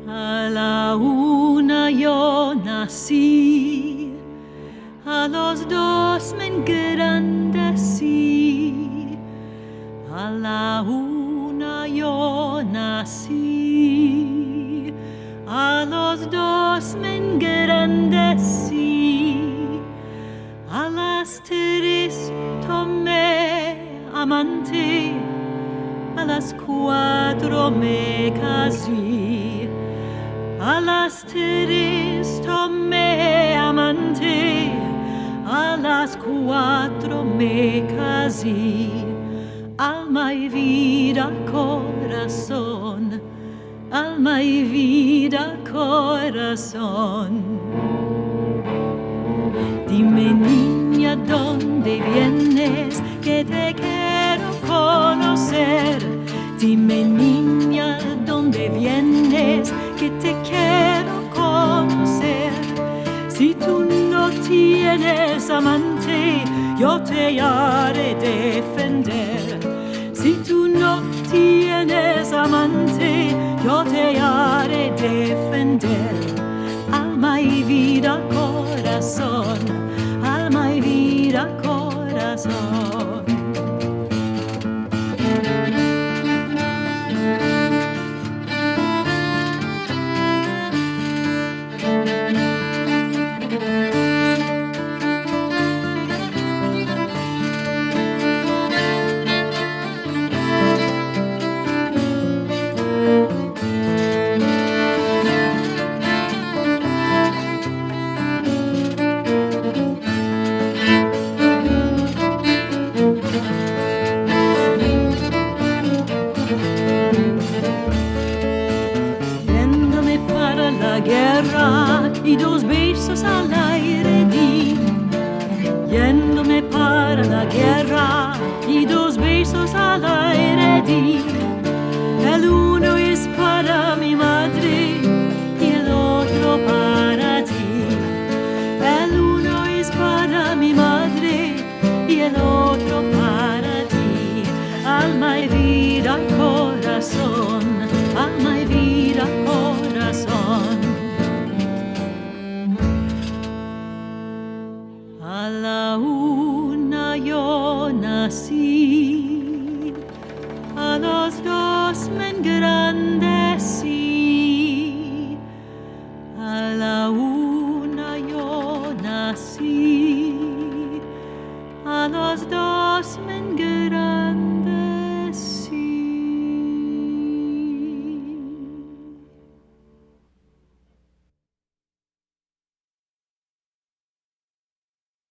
A la una yo nací, a los dos me engrandecí. A la una yo nací, a los dos me engrandecí. A las tres tomé amante, a las cuatro me casé. A las tres tomé amante, a las cuatro me casé. Alma y vida, corazón, alma y vida, corazón. Dime, niña, ¿dónde vienes? Que te quiero conocer. Dime, niña, ¿dónde vienes? Que te quiero conocer. Si tú no tienes amante, yo te haré defender. Si tú no tienes amante, yo te haré defender. Alma y vida, corazón, alma y vida, corazón. Y dos besos al aire di, yéndome para la guerra y dos besos al aire di. El uno es para mi madre y el otro para ti. El uno es para mi madre y el otro para ti. Alma y vida, corazón, alma y vida, corazón. A la una yo nací, a los dos me engrandecí. A la una yo nací, a los dos me engrandecí.